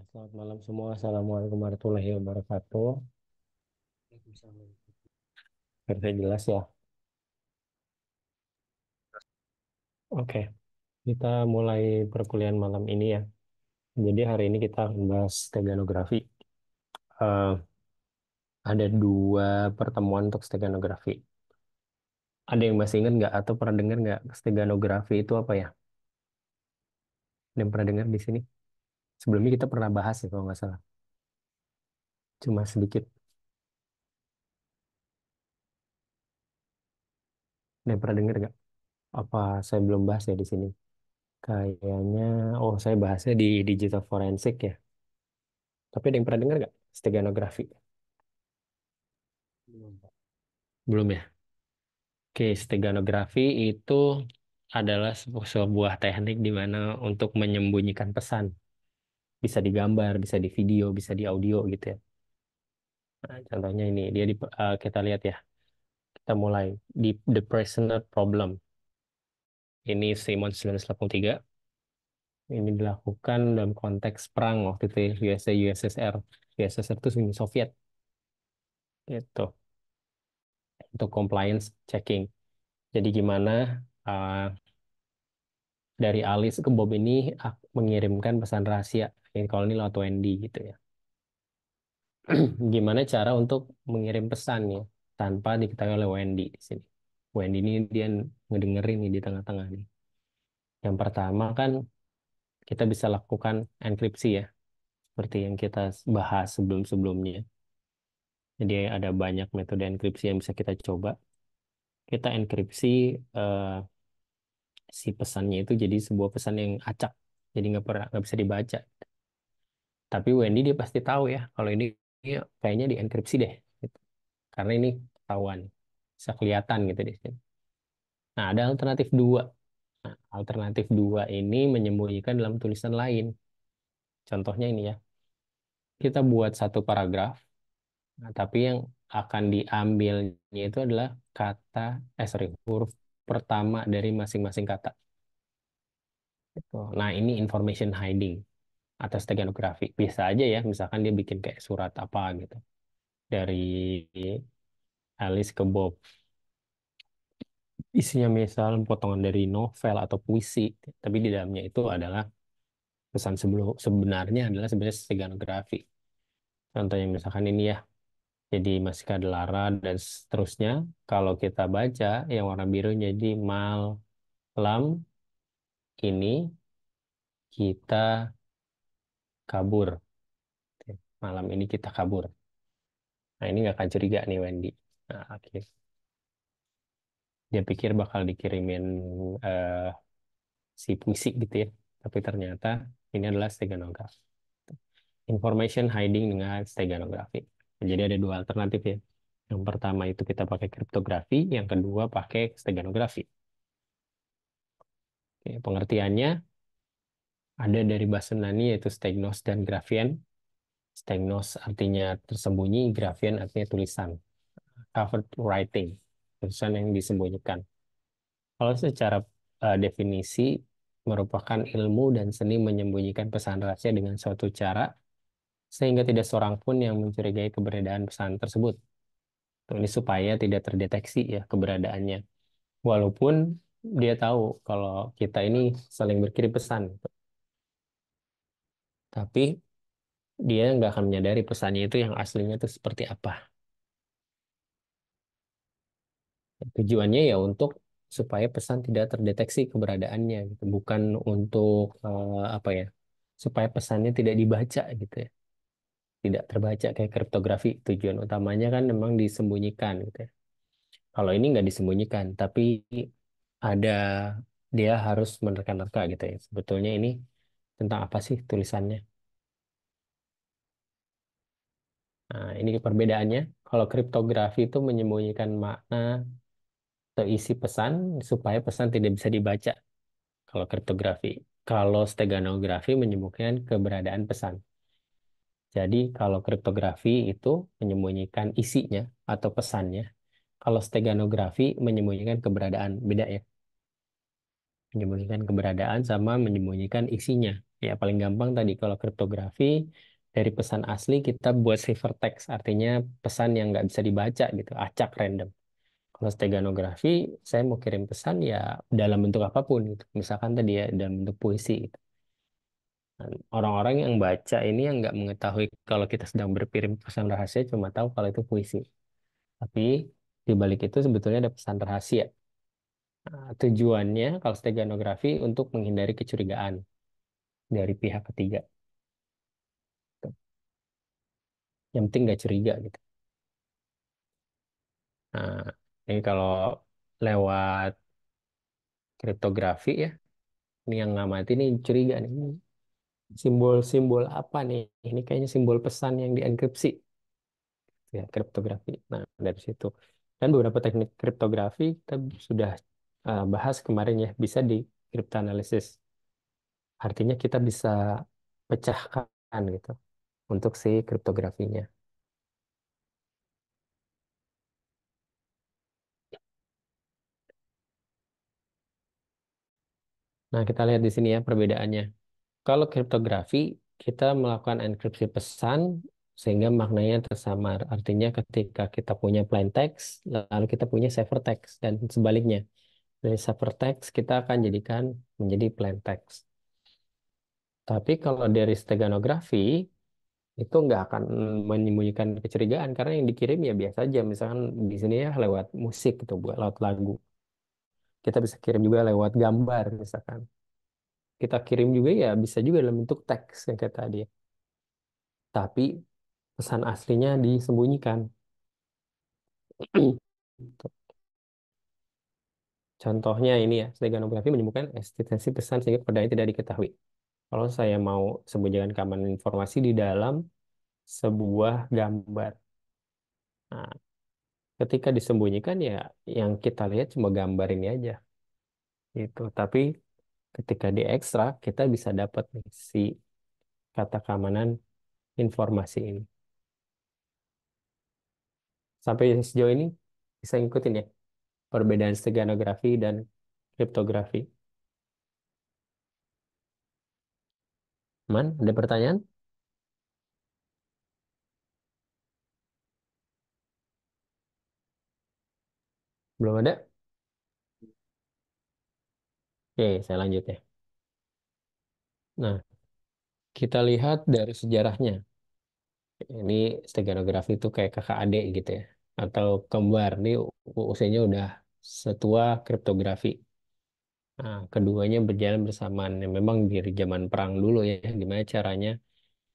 Selamat malam semua. Assalamualaikum warahmatullahi wabarakatuh. Biar jelas ya. Oke, kita mulai perkuliahan malam ini ya. Jadi hari ini kita akan bahas steganografi. Eh, ada dua pertemuan untuk steganografi. Ada yang masih ingat nggak atau pernah dengar nggak steganografi itu apa ya? Ada yang pernah dengar di sini? Sebelumnya kita pernah bahas ya kalau nggak salah. Cuma sedikit. Ada yang pernah dengar nggak? Apa saya belum bahas ya di sini? Kayaknya, oh saya bahasnya di digital forensik ya. Tapi ada yang pernah dengar nggak steganografi? Belum. Belum ya? Oke, steganografi itu adalah sebuah teknik di mana untuk menyembunyikan pesan. Bisa digambar, bisa di video, bisa di audio gitu ya. Nah, contohnya ini, kita lihat ya. Kita mulai di The Prisoner Problem. Ini Simon 1983. Ini dilakukan dalam konteks perang waktu itu ya, USA USSR. USSR itu Uni Soviet gitu untuk compliance checking. Jadi gimana uh, dari Alice ke Bob ini mengirimkan pesan rahasia. Ini kalau ini lewat Wendy gitu ya. Gimana cara untuk mengirim pesan ya tanpa diketahui oleh Wendy di sini. Wendy ini dia ngedengerin nih di tengah-tengah nih. Yang pertama kan kita bisa lakukan enkripsi ya, seperti yang kita bahas sebelum-sebelumnya. Jadi ada banyak metode enkripsi yang bisa kita coba. Kita enkripsi eh, si pesannya itu jadi sebuah pesan yang acak, jadi nggak bisa dibaca. Tapi Wendy dia pasti tahu ya kalau ini kayaknya dienkripsi deh, gitu. Karena ini ketahuan, bisa kelihatan gitu di sini. Nah, ada alternatif dua. Nah, alternatif dua ini menyembunyikan dalam tulisan lain. Contohnya ini ya, kita buat satu paragraf, nah, tapi yang akan diambilnya itu adalah huruf pertama dari masing-masing kata. Gitu. Nah, ini information hiding atau steganografi. Bisa aja ya, misalkan dia bikin kayak surat apa gitu dari Alice ke Bob. Isinya misal potongan dari novel atau puisi, tapi di dalamnya itu adalah pesan sebenarnya adalah sebenarnya steganografi. Contohnya misalkan ini ya, jadi Mas Lara dan seterusnya. Kalau kita baca yang warna biru jadi malam ini kita kabur. Malam ini kita kabur. Nah ini nggak akan curiga nih Wendy. Nah, oke. Dia pikir bakal dikirimin eh, si puisi gitu ya. Tapi ternyata ini adalah steganograf. Information hiding dengan steganografi. Jadi ada dua alternatif ya. Yang pertama itu kita pakai kriptografi, yang kedua pakai steganografi. Oke, pengertiannya ada dari bahasa Yunani yaitu stegnos dan graphein. Stegnos artinya tersembunyi, graphein artinya tulisan, covered writing, tulisan yang disembunyikan. Kalau secara definisi merupakan ilmu dan seni menyembunyikan pesan rahasia dengan suatu cara sehingga tidak seorang pun yang mencurigai keberadaan pesan tersebut. Ini supaya tidak terdeteksi ya keberadaannya. Walaupun dia tahu kalau kita ini saling berkirim pesan, tapi dia nggak akan menyadari pesannya itu yang aslinya itu seperti apa. Tujuannya ya untuk supaya pesan tidak terdeteksi keberadaannya, gitu. Bukan untuk apa ya, supaya pesannya tidak dibaca gitu ya, tidak terbaca kayak kriptografi. Tujuan utamanya kan memang disembunyikan gitu ya. Kalau ini nggak disembunyikan, tapi ada dia harus menerka-nerka gitu ya. Sebetulnya ini tentang apa sih tulisannya? Nah, ini perbedaannya. Kalau kriptografi itu menyembunyikan makna atau isi pesan supaya pesan tidak bisa dibaca. Kalau kriptografi. Kalau steganografi menyembunyikan keberadaan pesan. Jadi kalau kriptografi itu menyembunyikan isinya atau pesannya. Kalau steganografi menyembunyikan keberadaan. Beda ya. Menyembunyikan keberadaan sama menyembunyikan isinya. Ya paling gampang tadi kalau kriptografi dari pesan asli kita buat ciphertext, artinya pesan yang nggak bisa dibaca gitu, acak random. Kalau steganografi, saya mau kirim pesan ya dalam bentuk apapun gitu. Misalkan tadi ya dalam bentuk puisi gitu. Dan orang-orang yang baca ini yang nggak mengetahui kalau kita sedang berkirim pesan rahasia cuma tahu kalau itu puisi. Tapi di balik itu sebetulnya ada pesan rahasia. Nah, tujuannya kalau steganografi untuk menghindari kecurigaan dari pihak ketiga. Yang penting nggak curiga gitu. Nah, ini kalau lewat kriptografi ya, ini yang ngamati nih curiga nih. Ini simbol-simbol apa nih? Ini kayaknya simbol pesan yang dienkripsi ya, kriptografi. Nah, dari situ. Dan beberapa teknik kriptografi kita sudah bahas kemarin ya, bisa di cryptanalysis. Artinya kita bisa pecahkan gitu untuk si kriptografinya. Nah, kita lihat di sini ya perbedaannya. Kalau kriptografi, kita melakukan enkripsi pesan sehingga maknanya tersamar. Artinya ketika kita punya plain text, lalu kita punya ciphertext dan sebaliknya. Dari ciphertext kita akan jadikan menjadi plain text. Tapi kalau dari steganografi, itu nggak akan menyembunyikan kecurigaan karena yang dikirim ya biasa aja. Misalkan di sini ya lewat musik gitu, buat lewat lagu. Kita bisa kirim juga lewat gambar misalkan. Kita kirim juga ya bisa juga dalam bentuk teks yang kayak tadi. Tapi pesan aslinya disembunyikan. Contohnya ini ya, steganografi menyembunyikan eksistensi pesan sehingga kodanya tidak diketahui. Kalau saya mau sembunyikan keamanan informasi di dalam sebuah gambar. Nah, ketika disembunyikan ya yang kita lihat cuma gambar ini aja. Itu. Tapi ketika diekstrak, kita bisa dapat nih si kata keamanan informasi ini. Sampai sejauh ini bisa ngikutin ya perbedaan steganografi dan kriptografi. Man, ada pertanyaan? Belum ada? Oke, saya lanjut ya. Nah, kita lihat dari sejarahnya. Ini steganografi itu kayak kakak adik gitu ya. Atau kembar. Ini usianya udah setua kriptografi. Nah, keduanya berjalan bersamaan. Ya, memang dari zaman perang dulu ya, gimana caranya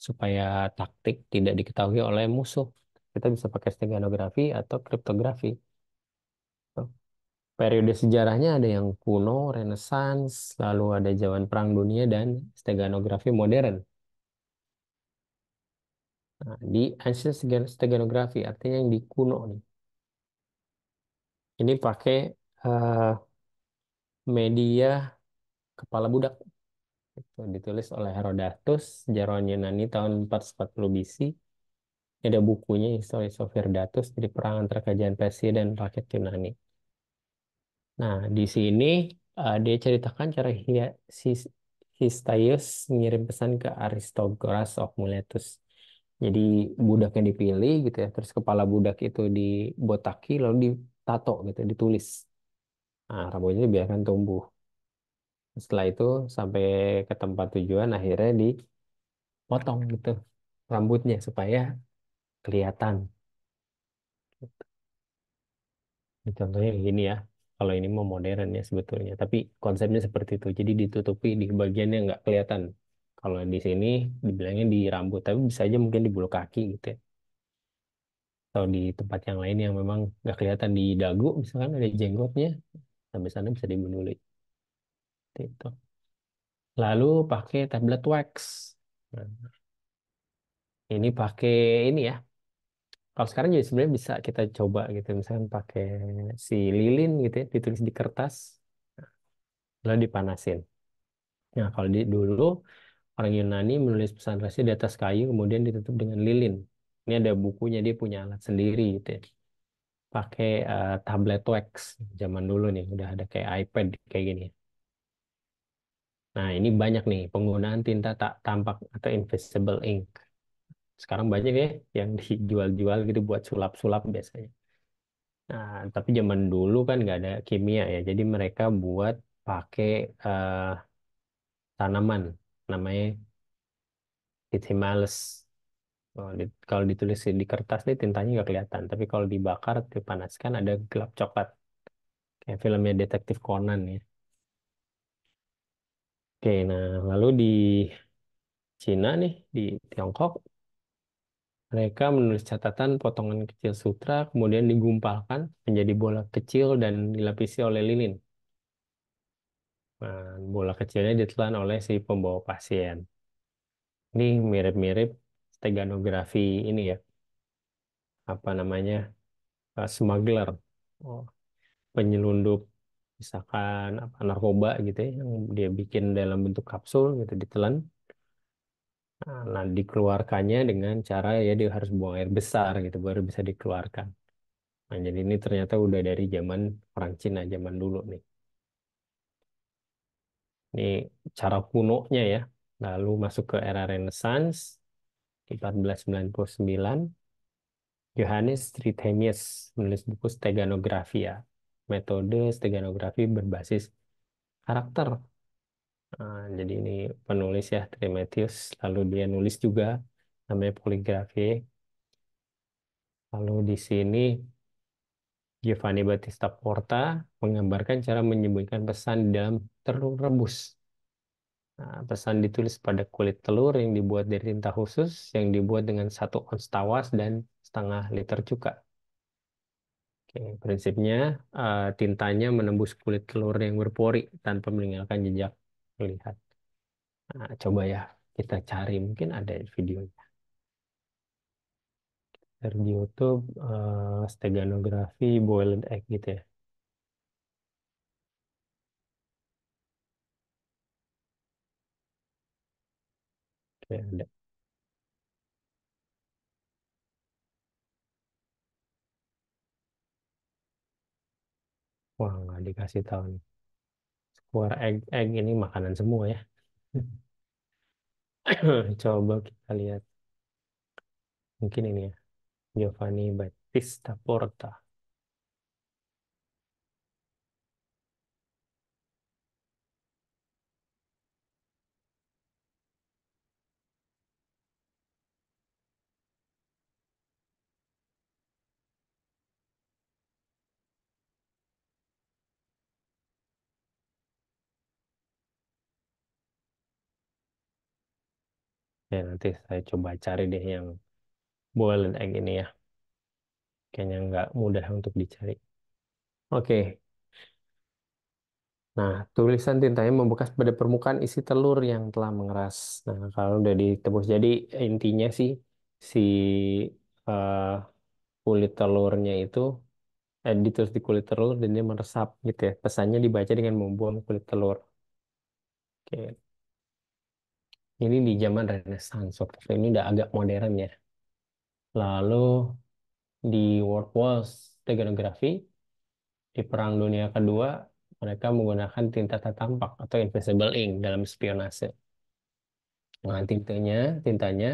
supaya taktik tidak diketahui oleh musuh. Kita bisa pakai steganografi atau kriptografi. Periode sejarahnya ada yang kuno, Renaissance, lalu ada zaman Perang Dunia dan steganografi modern. Nah, di ancient steganography artinya yang di kuno nih. Ini pakai eh, media kepala budak. Itu ditulis oleh Herodotus, sejarawan Yunani tahun 440 BC. Ini ada bukunya Historis of Herodotus dari perang antara kerajaan Persia dan rakyat Yunani. Nah, di sini dia ceritakan cara Histaius ngirim pesan ke Aristogoras of Miletus. Jadi budaknya dipilih gitu ya, terus kepala budak itu dibotaki lalu ditato gitu, ditulis. Nah, rambutnya dibiarkan tumbuh. Setelah itu sampai ke tempat tujuan akhirnya dipotong gitu rambutnya supaya kelihatan. Ini contohnya gini ya. Kalau ini mau modern ya sebetulnya, tapi konsepnya seperti itu. Jadi ditutupi di bagian yang nggak kelihatan. Kalau di sini dibilangnya di rambut, tapi bisa aja mungkin di bulu kaki gitu ya. Atau di tempat yang lain yang memang nggak kelihatan di dagu, misalkan ada jenggotnya, sampai sana bisa dibunuh. Itu. Lalu pakai tablet wax. Nah, ini pakai ini ya. Kalau sekarang juga sebenarnya bisa kita coba gitu, misalkan pakai si lilin gitu ya, ditulis di kertas, lalu dipanasin. Nah, kalau dulu orang Yunani menulis pesan rahasia di atas kayu, kemudian ditutup dengan lilin. Ini ada bukunya, dia punya alat sendiri gitu ya. Pakai tablet wax zaman dulu nih, udah ada kayak iPad kayak gini. Nah, ini banyak nih penggunaan tinta tak tampak atau invisible ink. Sekarang banyak ya yang dijual-jual gitu buat sulap-sulap biasanya. Nah, tapi zaman dulu kan nggak ada kimia ya, jadi mereka buat pakai eh, tanaman, namanya Pithemalus. Kalau ditulis di kertas nih tintanya nggak kelihatan, tapi kalau dibakar, dipanaskan ada gelap coklat. Kayak filmnya Detektif Conan ya. Oke, nah lalu di Cina nih, di Tiongkok, mereka menulis catatan potongan kecil sutra, kemudian digumpalkan menjadi bola kecil dan dilapisi oleh lilin. Nah, bola kecilnya ditelan oleh si pembawa pasien. Ini mirip-mirip steganografi ini ya, apa namanya, smuggler, oh, penyelundup, misalkan apa narkoba gitu ya, yang dia bikin dalam bentuk kapsul gitu ditelan. Nah, dikeluarkannya dengan cara ya dia harus buang air besar gitu baru bisa dikeluarkan. Nah, jadi ini ternyata udah dari zaman orang Cina zaman dulu nih. Ini cara kunonya ya. Lalu masuk ke era Renaissance di 1499, Johannes Trithemius menulis buku Steganographia. Metode steganografi berbasis karakter. Nah, jadi ini penulis ya Trithemius. Lalu dia nulis juga namanya poligrafi. Lalu di sini Giovanni Battista Porta menggambarkan cara menyembunyikan pesan di dalam telur rebus. Nah, pesan ditulis pada kulit telur yang dibuat dari tinta khusus yang dibuat dengan 1 ons tawas dan setengah liter cuka. Oke, prinsipnya tintanya menembus kulit telur yang berpori tanpa meninggalkan jejak melihat. Nah, coba ya kita cari mungkin ada videonya dari YouTube, steganografi boiled egg gitu ya. Oke, ada. Wah, nggak dikasih tahu nih. Square egg ini makanan semua ya. Coba kita lihat. Mungkin ini ya. Giovanni Battista Porta. Ya, nanti saya coba cari deh yang boiled egg ini ya. Kayaknya nggak mudah untuk dicari. Oke. Nah, tulisan tintanya membekas pada permukaan isi telur yang telah mengeras. Nah, kalau udah ditebus, jadi intinya sih si eh, kulit telurnya itu ditulis di kulit telur dan dia meresap gitu ya. Pesannya dibaca dengan membuang kulit telur. Oke. Ini di zaman Renaissance. Waktu ini udah agak modern ya. Lalu di World War Steganography di Perang Dunia Kedua mereka menggunakan tinta tak tampak atau invisible ink dalam spionase. Nah, tintanya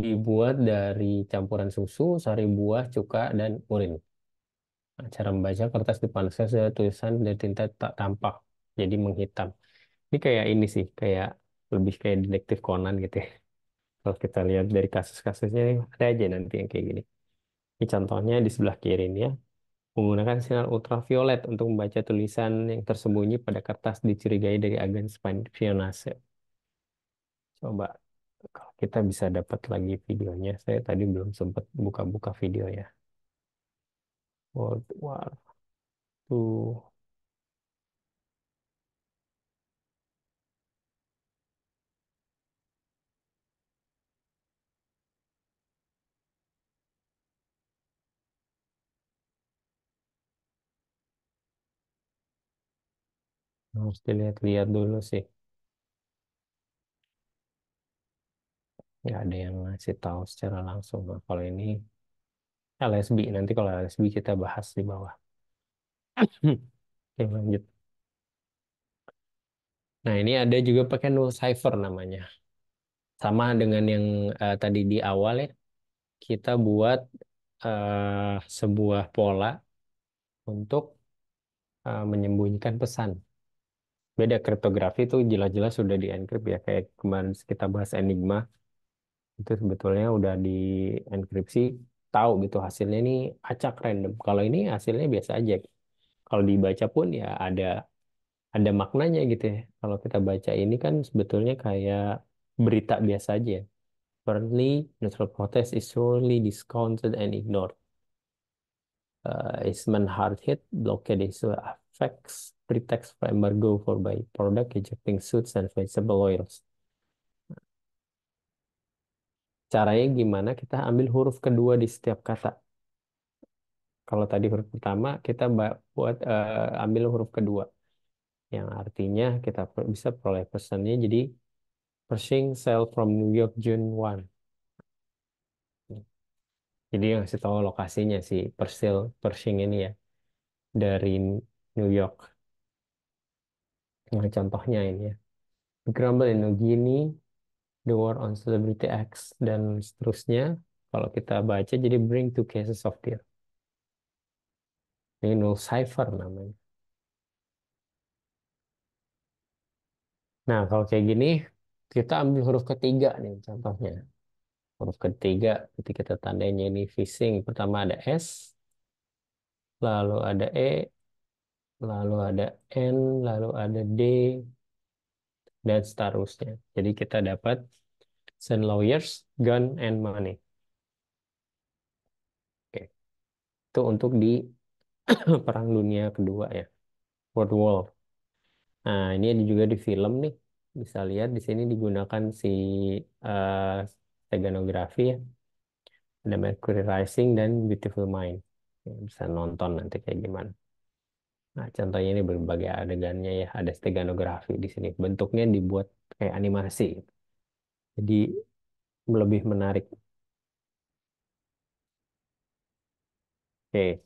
dibuat dari campuran susu, sari buah, cuka, dan urin. Nah, cara membaca kertas dipanaskan sesuai tulisan dan tinta tak tampak, jadi menghitam. Ini kayak ini sih, kayak lebih kayak detektif Conan gitu ya. Kalau kita lihat dari kasus-kasusnya, ada aja nanti yang kayak gini. Ini contohnya di sebelah kiri ini ya. Menggunakan sinar ultraviolet untuk membaca tulisan yang tersembunyi pada kertas dicurigai dari agen spionase. Coba kalau kita bisa dapat lagi videonya. Saya tadi belum sempat buka-buka video ya. World War II. Harus dilihat-lihat dulu sih. Nggak ada yang ngasih tahu secara langsung. Nah, kalau ini LSB, nanti kalau LSB kita bahas di bawah. Oke, lanjut. Nah, ini ada juga pakai null cipher namanya. Sama dengan yang tadi di awal ya, kita buat sebuah pola untuk menyembunyikan pesan. Beda kriptografi itu jelas-jelas sudah di encrypt ya, kayak kemarin kita bahas Enigma itu sebetulnya udah di enkripsi, tahu gitu hasilnya ini acak random. Kalau ini hasilnya biasa aja. Kalau dibaca pun ya ada maknanya gitu ya. Kalau kita baca ini kan sebetulnya kayak berita biasa aja. Currently, neutral protest is sorely discounted and ignored. Eastman hard hit, blockade issue affects pretext for embargo for by product ejecting suits and vegetable oils. Caranya gimana? Kita ambil huruf kedua di setiap kata. Kalau tadi huruf pertama, kita buat ambil huruf kedua. Yang artinya kita bisa peroleh pesannya. Jadi, Pershing sell from New York June 1. Jadi yang ngasih tahu lokasinya si Pershing ini ya. Dari New York. Yang contohnya ini ya. Grumble in New Guinea, The War on Celebrity X, dan seterusnya. Kalau kita baca, jadi bring two cases of deal. Ini null cipher namanya. Nah, kalau kayak gini, kita ambil huruf ketiga nih contohnya. Huruf ketiga, ketika kita tandainya ini phishing. Pertama ada S, lalu ada E, lalu ada N, lalu ada D, dan seterusnya. Jadi kita dapat send lawyers, gun, and money. Oke. Itu untuk di Perang Dunia Kedua ya, World War. Nah, ini ada juga di film nih. Bisa lihat di sini digunakan si eh, steganografi ya. Ada Mercury Rising dan Beautiful Mind. Ya, bisa nonton nanti kayak gimana. Nah, contohnya ini berbagai adegannya ya. Ada steganografi di sini. Bentuknya dibuat kayak animasi. Jadi lebih menarik. Oke.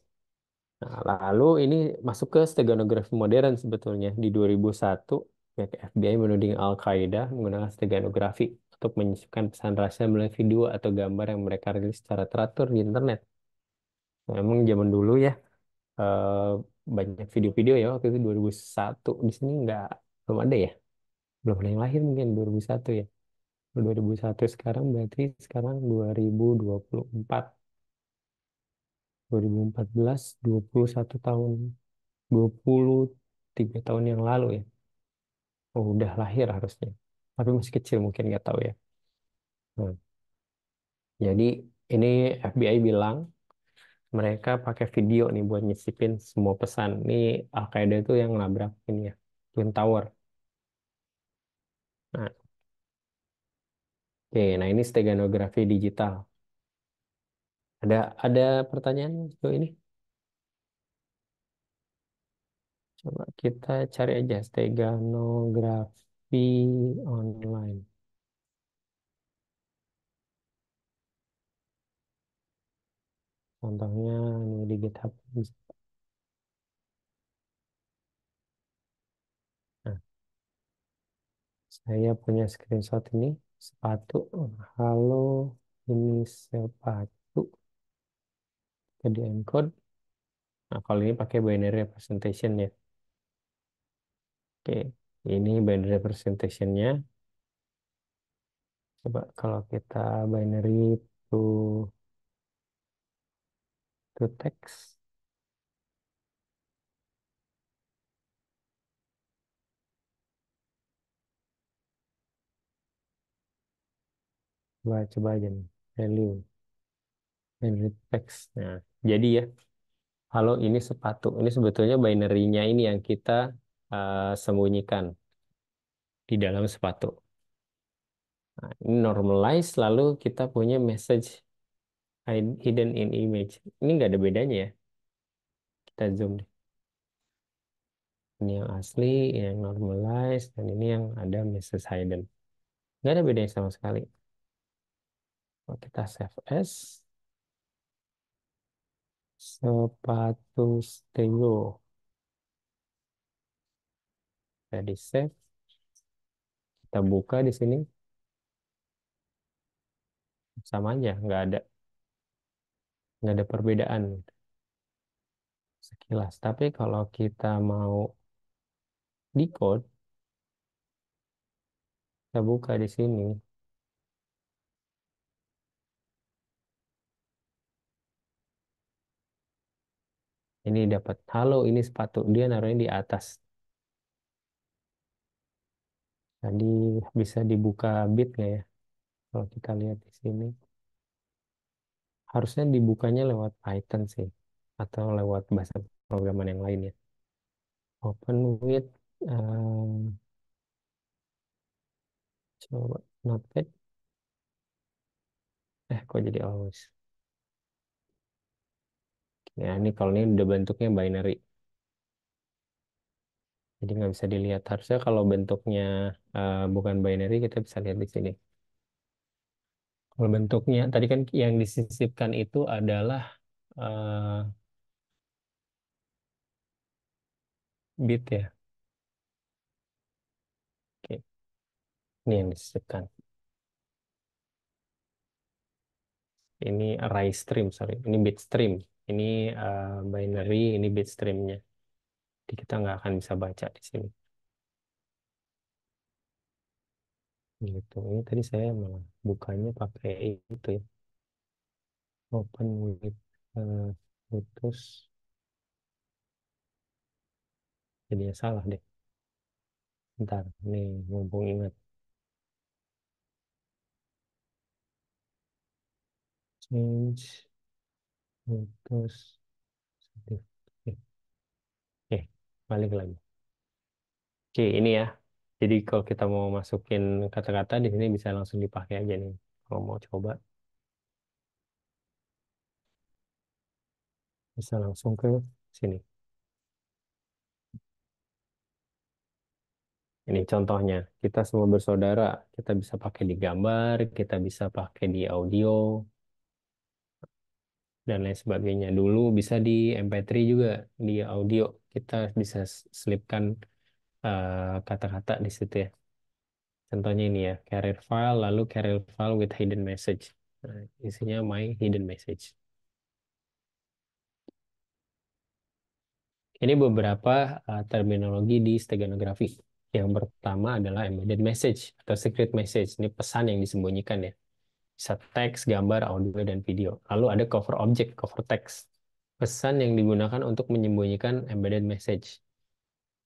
Nah, lalu ini masuk ke steganografi modern sebetulnya. Di 2001, pihak FBI menuding Al-Qaeda menggunakan steganografi untuk menyisipkan pesan rahasia melalui video atau gambar yang mereka rilis secara teratur di internet. Memang zaman dulu ya, eh, banyak video-video ya waktu itu 2001. Di sini belum ada ya. Belum ada yang lahir mungkin 2001 ya. 2001 sekarang berarti sekarang 2024. 2014, 21 tahun, 23 tahun yang lalu ya. Oh, udah lahir harusnya. Tapi masih kecil mungkin nggak tahu ya. Nah, jadi ini FBI bilang mereka pakai video nih buat nyisipin semua pesan. Ini Al-Qaeda itu yang nabrak ini ya, Twin Tower. Nah, oke, nah ini steganografi digital. Ada pertanyaan ke ini? Coba kita cari aja steganografi online. Contohnya ini di GitHub. Nah, saya punya screenshot ini sepatu. Halo, ini sepatu. Jadi encode. Nah, kalau ini pakai binary representation ya. Oke, ini binary representationnya. Coba kalau kita binary to text, coba aja nih value binary text. Nah, jadi ya, kalau ini sepatu, ini sebetulnya binary-nya ini yang kita sembunyikan di dalam sepatu. Nah, ini normalize, lalu kita punya message hidden in image. Ini nggak ada bedanya ya. Kita zoom deh. Ini yang asli, ini yang normalize, dan ini yang ada message hidden. Nggak ada bedanya sama sekali. Kalau kita save as sepatu stego. Jadi save. Kita buka di sini sama aja, nggak ada perbedaan sekilas. Tapi kalau kita mau decode, kita buka di sini. Ini dapat halo, ini sepatu. Dia naruhnya di atas. Tadi bisa dibuka bit nggak ya? Kalau kita lihat di sini, harusnya dibukanya lewat Python sih, atau lewat bahasa programan yang lain ya. Open with, coba Notepad. Kok jadi always? Ya, ini kalau ini udah bentuknya binary, jadi nggak bisa dilihat. Harusnya kalau bentuknya bukan binary, kita bisa lihat di sini. Kalau bentuknya, tadi kan yang disisipkan itu adalah eh, bit ya. Oke, ini yang disisipkan. Ini array stream, sorry. Ini bit stream. Ini binary, ini bit streamnya. Jadi kita nggak akan bisa baca di sini. Gitu. Ini tadi saya malah bukanya pakai itu ya. Open with putus. Jadinya salah deh. Ntar, nih mumpung ingat. Change putus. Oke, oke, balik lagi. Oke, ini ya. Jadi kalau kita mau masukin kata-kata di sini bisa langsung dipakai aja nih. Kalau mau coba, bisa langsung ke sini. Ini contohnya, kita semua bersaudara, kita bisa pakai di gambar, kita bisa pakai di audio, dan lain sebagainya. Dulu bisa di MP3 juga, di audio, kita bisa selipkan kata-kata di situ ya. Contohnya ini ya, carrier file, lalu carrier file with hidden message. Nah, isinya my hidden message. Ini beberapa terminologi di steganografi. Yang pertama adalah embedded message atau secret message. Ini pesan yang disembunyikan ya. Bisa teks, gambar, audio, dan video. Lalu ada cover object, cover text. Pesan yang digunakan untuk menyembunyikan embedded message.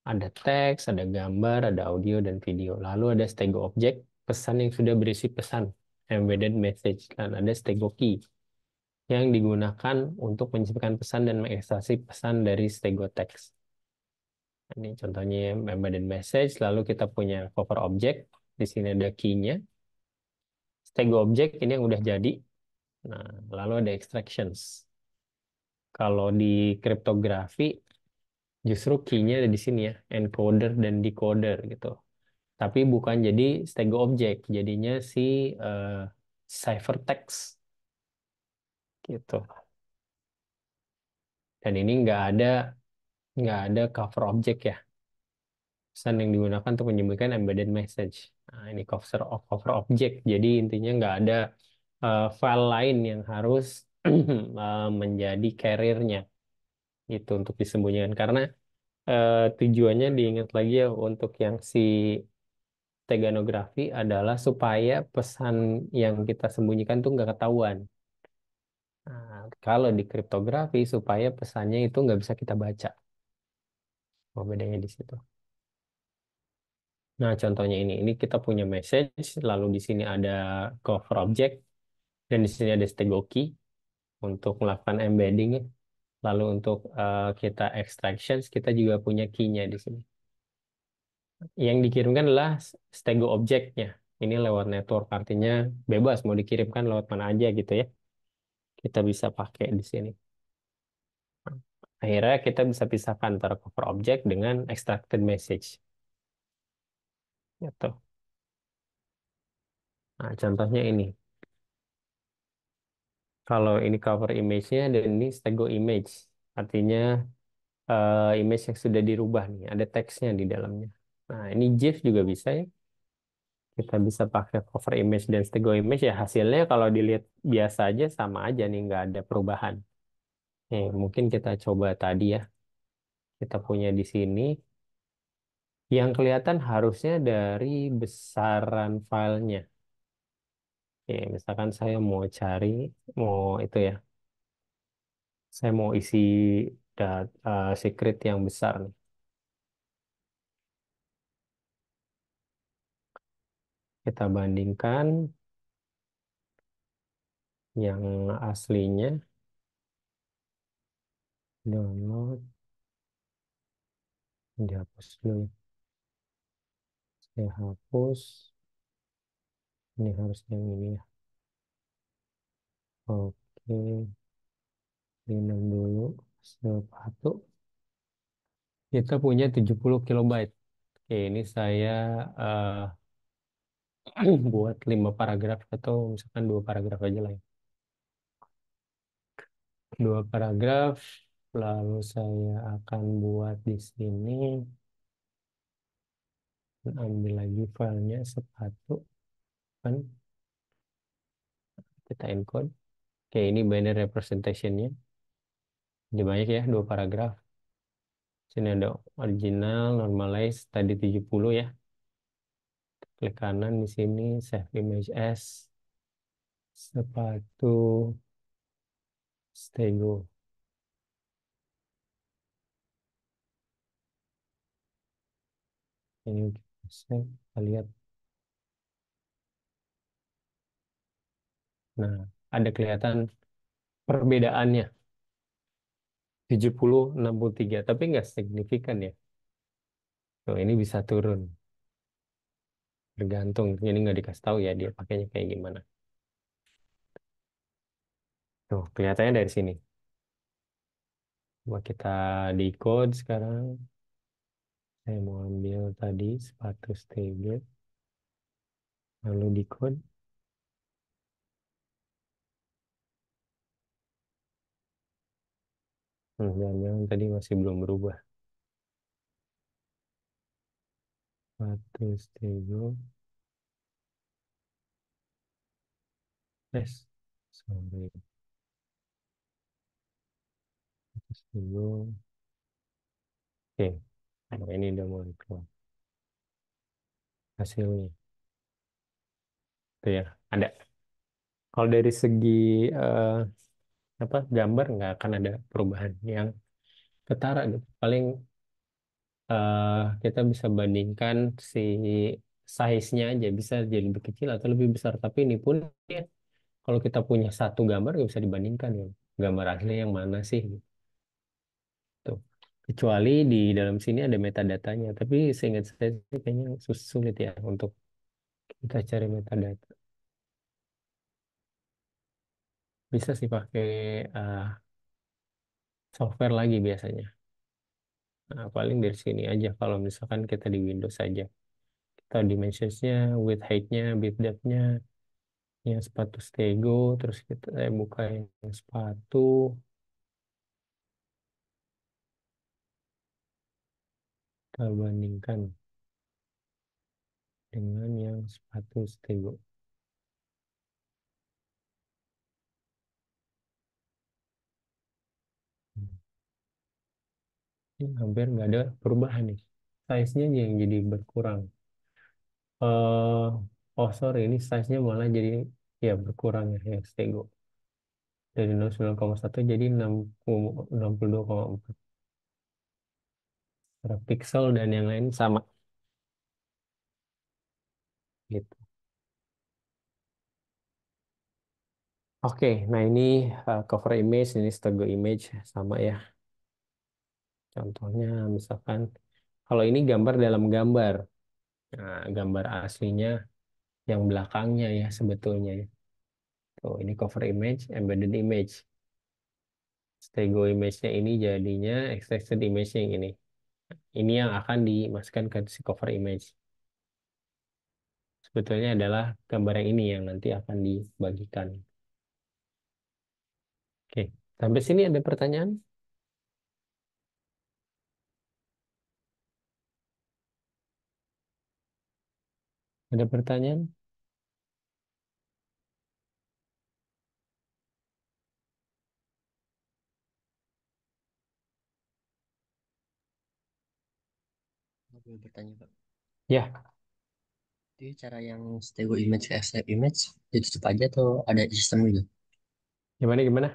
Ada teks, ada gambar, ada audio, dan video. Lalu ada stego object, pesan yang sudah berisi pesan, embedded message. Dan ada stego key, yang digunakan untuk menyimpan pesan dan mengekstraksi pesan dari stego text. Ini contohnya ya, embedded message, lalu kita punya cover object, di sini ada key-nya. Stego object ini yang udah jadi. Nah, lalu ada extractions. Kalau di kriptografi, justru key-nya ada di sini ya, encoder dan decoder gitu. Tapi bukan jadi stego object, jadinya si eh, ciphertext gitu. Dan ini nggak ada cover object ya, pesan yang digunakan untuk menyembunyikan embedded message. Nah, ini cover object. Jadi intinya nggak ada file lain yang harus menjadi carrier-nya itu untuk disembunyikan. Karena tujuannya diingat lagi ya untuk yang si teganografi adalah supaya pesan yang kita sembunyikan tuh nggak ketahuan. Nah, kalau di kriptografi supaya pesannya itu nggak bisa kita baca. Oh, bedanya di situ. Nah, contohnya ini kita punya message, lalu di sini ada cover object, dan di sini ada stegoki untuk melakukan embedding ya. Lalu untuk kita extractions, kita juga punya key-nya di sini. Yang dikirimkan adalah stego object-nya. Ini lewat network, artinya bebas mau dikirimkan lewat mana aja gitu ya. Kita bisa pakai di sini. Akhirnya kita bisa pisahkan antara cover object dengan extracted message. Gitu. Nah, contohnya ini. Kalau ini cover image-nya dan ini stego image. Artinya image yang sudah dirubah nih. Ada teksnya di dalamnya. Nah, ini GIF juga bisa ya. Kita bisa pakai cover image dan stego image ya hasilnya kalau dilihat biasa aja sama aja nih nggak ada perubahan. Mungkin kita coba tadi ya kita punya di sini yang kelihatan harusnya dari besaran filenya. Misalkan saya mau cari mau itu ya saya mau isi secret yang besar nih. Kita bandingkan yang aslinya download dihapus dulu. Saya hapus. Ini harus yang ini ya. Oke, minum dulu sepatu. Kita punya 70 kilobyte. Oke, ini saya buat 5 paragraf atau misalkan 2 paragraf aja lah ya. 2 paragraf, lalu saya akan buat di sini, ambil lagi filenya sepatu, kan kita encode. Oke, ini binary representationnya. Jadi banyak ya, 2 paragraf. Sini ada original, normalize, tadi 70 ya. Klik kanan di sini, save image as, sepatu, stego. Ini kita save, kita lihat. Nah, ada kelihatan perbedaannya. 70, 63, tapi nggak signifikan ya. Tuh, ini bisa turun. Tergantung, ini nggak dikasih tahu ya dia pakainya kayak gimana. Tuh, kelihatannya dari sini. Coba kita decode sekarang. Saya mau ambil tadi sepatu stego, lalu decode. Jangan-jangan tadi masih belum berubah. Sepatu stego. Yes. Sorry. Sepatu stego. Oke. Nah, ini udah mulai keluar hasilnya. Tuh ya, ada. Kalau dari segi eh, apa gambar nggak akan ada perubahan yang ketara gitu. Paling kita bisa bandingkan si size-nya aja bisa jadi lebih kecil atau lebih besar. Tapi ini pun ya, kalau kita punya satu gambar nggak bisa dibandingkan ya. Gambar asli yang mana sih gitu. Kecuali di dalam sini ada metadatanya. Tapi seingat saya sih kayaknya sulit ya untuk kita cari metadata. Bisa sih pakai eh, software lagi biasanya. Nah, paling dari sini aja kalau misalkan kita di Windows saja. Kita dimensionsnya, width height-nya, width depth-nya, yang sepatu stego, terus saya buka yang sepatu, kita bandingkan dengan yang sepatu stego. Ini hampir nggak ada perubahan nih. Size-nya aja yang jadi berkurang. eh oh sorry, ini size-nya malah jadi ya berkurang ya yang stego. Dari 69,1 jadi 62,4 per pixel dan yang lain sama gitu. Oke, nah ini cover image, ini stego image sama ya. Contohnya misalkan kalau ini gambar dalam gambar. Nah, gambar aslinya yang belakangnya ya sebetulnya ya. Tuh, ini cover image, embedded image. Stego image-nya ini jadinya extracted image-nya yang ini. Ini yang akan dimasukkan ke si cover image. Sebetulnya adalah gambar yang ini yang nanti akan dibagikan. Oke, sampai sini ada pertanyaan? Ada pertanyaan? Aku mau bertanya, Pak. Ya, Jadi cara yang stego image ke extract image ditutup aja atau ada sistem gitu? gimana gimana?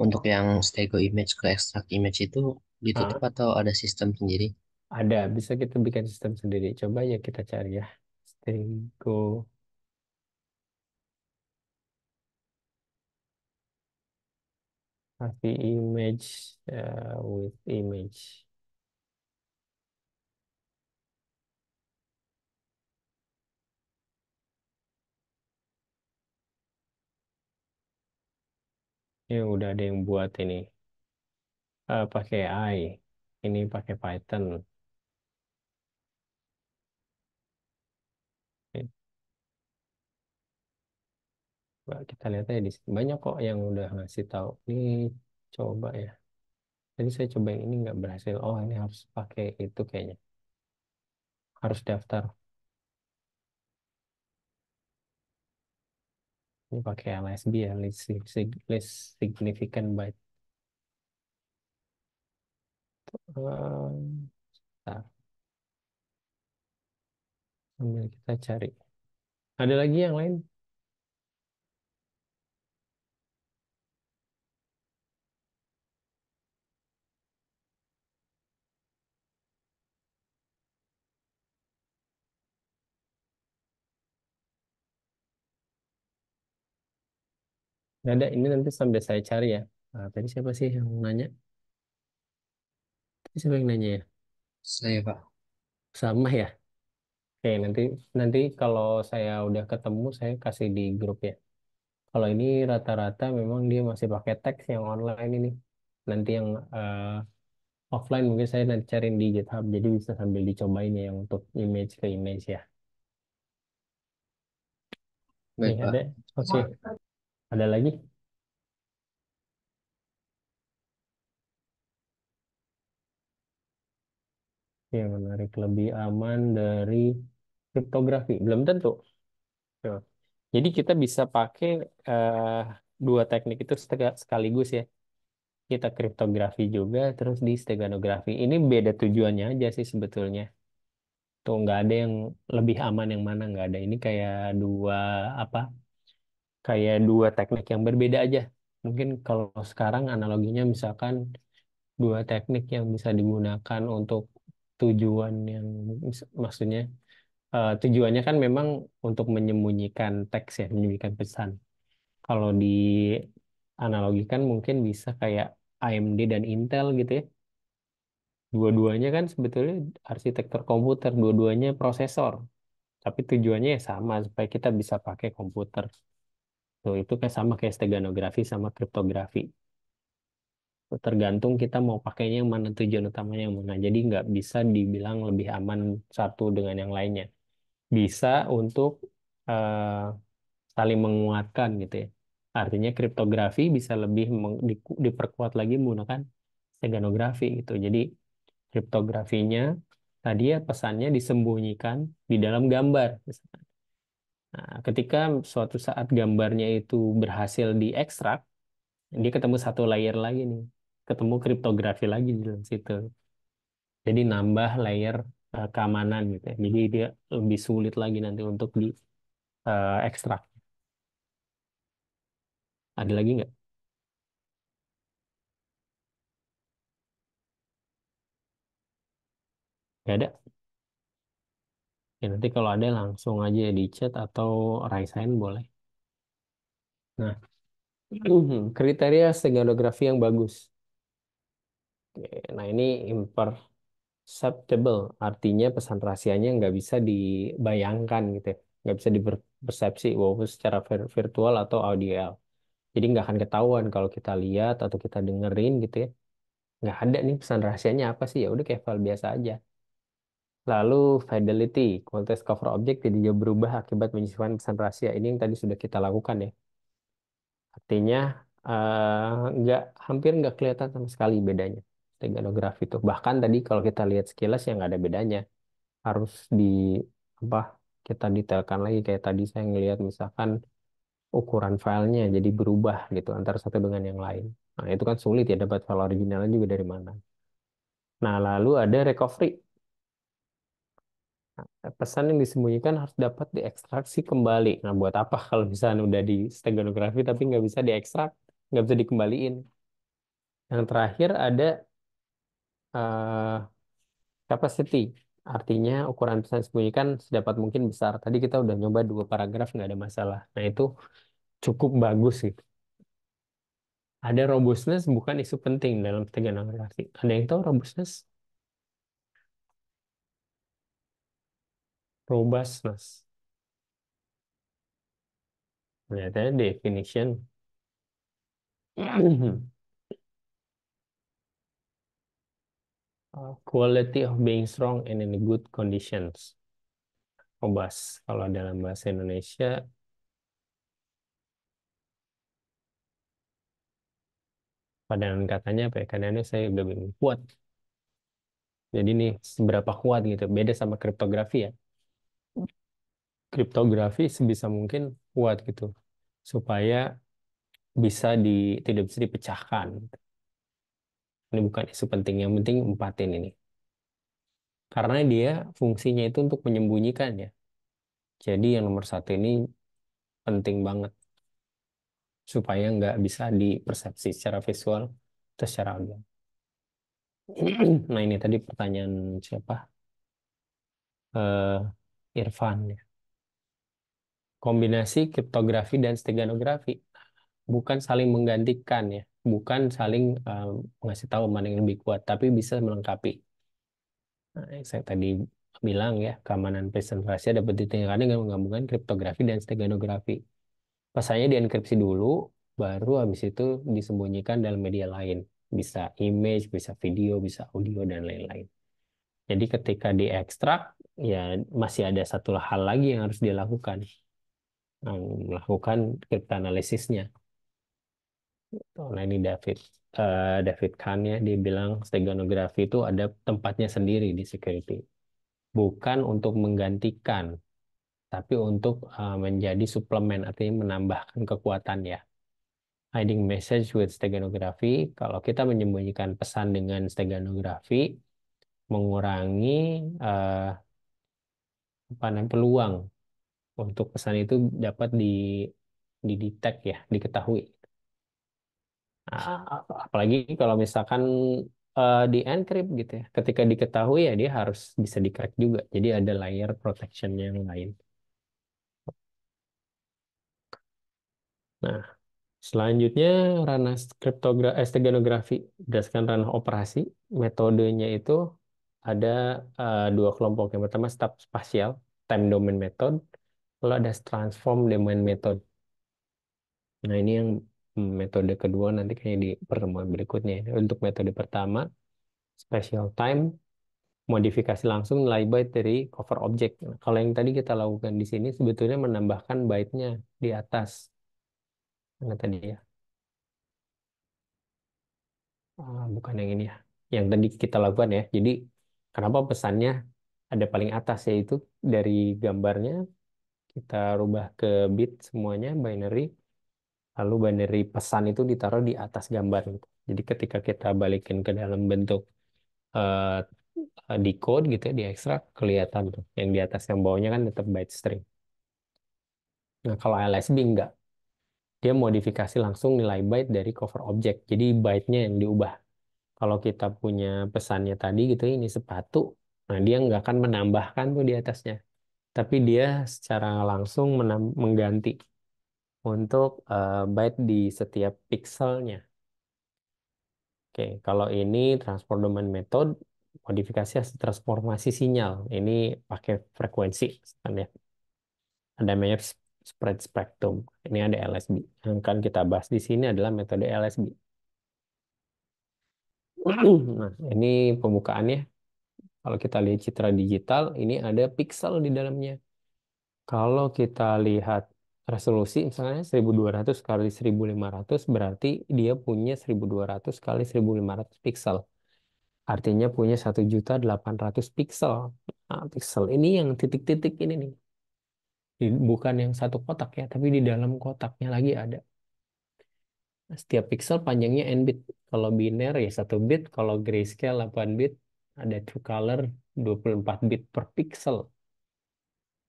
Untuk yang stego image ke extract image itu ditutup Ah, atau ada sistem sendiri? ada, bisa kita bikin sistem sendiri. Coba ya kita cari ya. Stego AVI image with image. Ini udah ada yang buat ini. Pakai AI. Ini pakai Python. Eh, Coba kita lihat aja di sini. Banyak kok yang udah ngasih tahu. Ini coba ya. Tadi saya coba yang ini nggak berhasil. Oh, ini harus pakai itu kayaknya. Harus daftar. Ini pakai LSB ya, list significant byte. Bentar, sambil kita cari. Ada lagi yang lain? Nggak ada. Ini nanti sambil saya cari ya. Tadi siapa sih yang nanya? Tadi siapa yang nanya ya? Saya, Pak. Sama ya. Oke, nanti nanti kalau saya udah ketemu, saya kasih di grup ya. Kalau ini rata-rata memang dia masih pakai teks yang online ini. Nanti yang offline mungkin saya nanti cariin di GitHub. Jadi bisa sambil dicobain ya yang untuk image ke image ya. Nih Baik, ada. Pak. Oke, ada lagi yang menarik lebih aman dari kriptografi. Belum tentu. Tuh. Jadi kita bisa pakai eh, dua teknik itu sekaligus ya. Kita kriptografi juga, terus di steganografi. Ini beda tujuannya aja sih sebetulnya. Tuh nggak ada yang lebih aman yang mana nggak ada. Ini kayak dua apa? Kayak dua teknik yang berbeda aja. Mungkin kalau sekarang analoginya misalkan dua teknik yang bisa digunakan untuk tujuan yang maksudnya tujuannya kan memang untuk menyembunyikan teks ya, menyembunyikan pesan. Kalau dianalogikan mungkin bisa kayak AMD dan Intel gitu ya. Dua-duanya kan sebetulnya arsitektur komputer, dua-duanya prosesor. Tapi tujuannya ya sama, supaya kita bisa pakai komputer. Tuh, itu kayak sama kayak steganografi sama kriptografi. Tergantung kita mau pakainya yang mana, tujuan utamanya yang mana. Jadi nggak bisa dibilang lebih aman satu dengan yang lainnya. Bisa untuk eh, saling menguatkan gitu ya. Artinya kriptografi bisa lebih diperkuat lagi menggunakan steganografi gitu. Jadi kriptografinya tadi ya pesannya disembunyikan di dalam gambar. Nah, ketika suatu saat gambarnya itu berhasil diekstrak, dia ketemu satu layer lagi nih, ketemu kriptografi lagi di dalam situ. Jadi nambah layer keamanan gitu ya. Jadi dia lebih sulit lagi nanti untuk diekstrak. Ada lagi nggak? Nggak ada. Ya, nanti kalau ada langsung aja di chat atau raise hand boleh. Nah, kriteria steganografi yang bagus. Oke, nah ini imperceptible, artinya pesan rahasianya nggak bisa dibayangkan gitu ya. Nggak bisa dipersepsi walaupun secara virtual atau audio. Jadi nggak akan ketahuan kalau kita lihat atau kita dengerin gitu ya. Nggak ada nih pesan rahasianya apa sih, ya udah kayak file biasa aja. Lalu fidelity, kualitas cover objek tidak jauh berubah akibat menyisipkan pesan rahasia. Ini yang tadi sudah kita lakukan ya. Artinya nggak hampir nggak kelihatan sama sekali bedanya steganograph itu. Bahkan tadi kalau kita lihat sekilas ya nggak ada bedanya. Harus di apa kita detailkan lagi kayak tadi saya ngelihat misalkan ukuran filenya jadi berubah gitu antara satu dengan yang lain. Nah, itu kan sulit ya dapat file originalnya juga dari mana. Nah, lalu ada recovery. Pesan yang disembunyikan harus dapat diekstraksi kembali. Nah, buat apa kalau misalnya udah di steganografi tapi nggak bisa diekstrak, nggak bisa dikembaliin. Yang terakhir ada eh, capacity. Artinya ukuran pesan disembunyikan sedapat mungkin besar. Tadi kita udah nyoba 2 paragraf nggak ada masalah. Nah, itu cukup bagus gitu. Ada robustness bukan isu penting dalam steganografi. Ada yang tahu robustness? Robustness. Ternyata definition. Quality of being strong and in good conditions. Robust. Kalau dalam bahasa Indonesia, padanan katanya apa ya? Kadang-kadang saya udah bingung. Kuat. Jadi nih, seberapa kuat gitu. Beda sama kriptografi ya. Kriptografi sebisa mungkin kuat gitu. Supaya bisa tidak bisa dipecahkan. Ini bukan isu penting. Yang penting empatin ini. Karena dia fungsinya itu untuk menyembunyikan ya. Jadi yang nomor satu ini penting banget. Supaya nggak bisa dipersepsi secara visual atau secara audio. Nah ini tadi pertanyaan siapa? eh Irfan ya. Kombinasi kriptografi dan steganografi bukan saling menggantikan ya, bukan saling ngasih tahu mana yang lebih kuat, tapi bisa melengkapi. Nah, yang saya tadi bilang ya, keamanan presentasi dapat ditingkatkan dengan menggabungkan kriptografi dan steganografi. Pesannya dienkripsi dulu, baru habis itu disembunyikan dalam media lain. Bisa image, bisa video, bisa audio, dan lain-lain. Jadi ketika diekstrak, ya masih ada satu hal lagi yang harus dia lakukan, melakukan kriptoanalisisnya. Nah ini David Kahn ya, dia bilang steganography itu ada tempatnya sendiri di security, bukan untuk menggantikan, tapi untuk menjadi suplemen, artinya menambahkan kekuatan ya. Hiding message with steganography, kalau kita menyembunyikan pesan dengan steganography, mengurangi eh, apa namanya peluang untuk pesan itu dapat didetek ya, diketahui. Apalagi kalau misalkan di encrypt gitu ya, ketika diketahui ya dia harus bisa di crack juga. Jadi ada layer protection yang lain. Nah, selanjutnya ranah steganografi berdasarkan ranah operasi, metodenya itu ada 2 kelompok. Yang pertama step spasial, time domain method, lalu ada transform domain method. Nah, ini yang metode kedua nanti kayak di pertemuan berikutnya. Untuk metode pertama, spatial time, modifikasi langsung nilai byte dari cover object. Nah, kalau yang tadi kita lakukan di sini sebetulnya menambahkan byte-nya di atas. Mana tadi ya? Bukan yang ini ya. Yang tadi kita lakukan ya. Jadi kenapa pesannya ada paling atas yaitu dari gambarnya kita rubah ke bit semuanya binary. Lalu binary pesan itu ditaruh di atas gambar gitu. Jadi ketika kita balikin ke dalam bentuk decode gitu ya, di ekstrak kelihatan tuh. Yang di atas yang bawahnya kan tetap byte string. Nah, kalau LSB enggak. Dia modifikasi langsung nilai byte dari cover object. Jadi byte-nya yang diubah. Kalau kita punya pesannya tadi gitu, ini sepatu. Nah, dia nggak akan menambahkan tuh di atasnya. Tapi dia secara langsung mengganti untuk byte di setiap pixelnya. Oke, kalau ini transform domain method, modifikasi hasil transformasi sinyal. Ini pakai frekuensi. Kan ya. Ada namanya spread spectrum. Ini ada LSB. Yang akan kita bahas di sini adalah metode LSB. Nah, ini pembukaannya. Kalau kita lihat citra digital, ini ada pixel di dalamnya. Kalau kita lihat resolusi, misalnya 1200 kali 1500, berarti dia punya 1200 kali 1500 pixel. Artinya punya 1.800.000 pixel. Nah, pixel ini yang titik-titik ini nih. Bukan yang satu kotak ya, tapi di dalam kotaknya lagi ada. Setiap pixel panjangnya n bit. Kalau biner ya 1 bit, kalau grayscale 8 bit, ada true color 24 bit per pixel.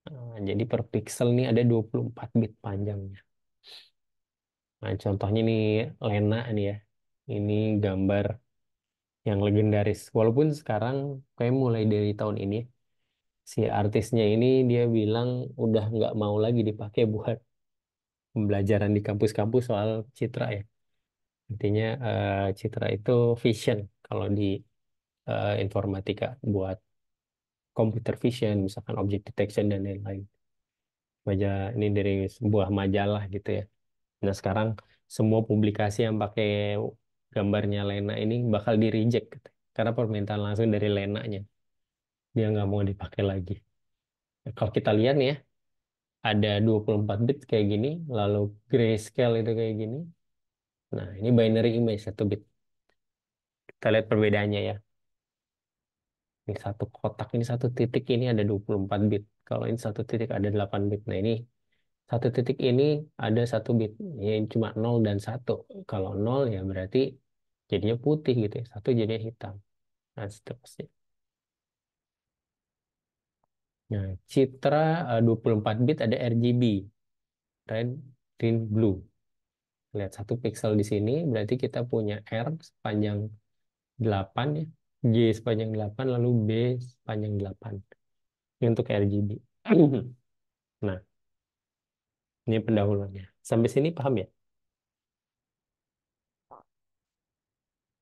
Nah, jadi per pixel ini ada 24 bit panjangnya. Nah, contohnya ini Lena nih ya. Ini gambar yang legendaris. Walaupun sekarang kayak mulai dari tahun ini si artisnya ini dia bilang udah nggak mau lagi dipakai buat pembelajaran di kampus-kampus soal citra ya. Intinya citra itu vision kalau di informatika buat computer vision, misalkan object detection dan lain-lain. Ini dari sebuah majalah gitu ya. Nah sekarang semua publikasi yang pakai gambarnya Lena ini bakal di reject gitu. Karena permintaan langsung dari Lenanya. Dia nggak mau dipakai lagi. Nah, kalau kita lihat nih ya, ada 24 bit kayak gini, lalu grayscale itu kayak gini. Nah ini binary image 1 bit. Kita lihat perbedaannya ya. Ini satu kotak, ini satu titik, ini ada 24 bit. Kalau ini satu titik ada 8 bit. Nah ini satu titik ini ada 1 bit. Ini cuma 0 dan 1. Kalau 0 ya berarti jadinya putih gitu ya. Satu jadinya hitam. Nah seterusnya. Nah citra 24 bit ada RGB. Red, green, blue. Lihat satu pixel di sini berarti kita punya R sepanjang 8 ya. G sepanjang 8 lalu B sepanjang 8. Ini untuk RGB. Nah, ini pendahulunya. Sampai sini paham ya?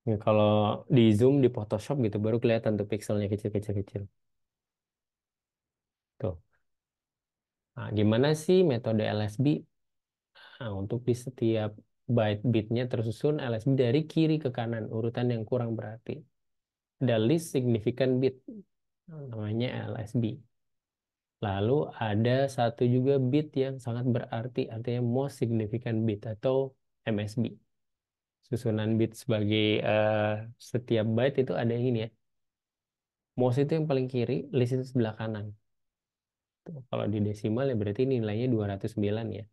Ya, kalau di zoom di Photoshop gitu baru kelihatan tuh pixelnya kecil-kecil kecil. Tuh. Nah, gimana sih metode LSB? Nah, untuk di setiap byte bitnya tersusun LSB dari kiri ke kanan, urutan yang kurang berarti. Ada least significant bit, namanya LSB. Lalu ada satu juga bit yang sangat berarti, artinya most significant bit atau MSB. Susunan bit sebagai setiap byte itu ada yang ini ya. Most itu yang paling kiri, list itu sebelah kanan. Tuh, kalau di desimal ya berarti nilainya 209 ya.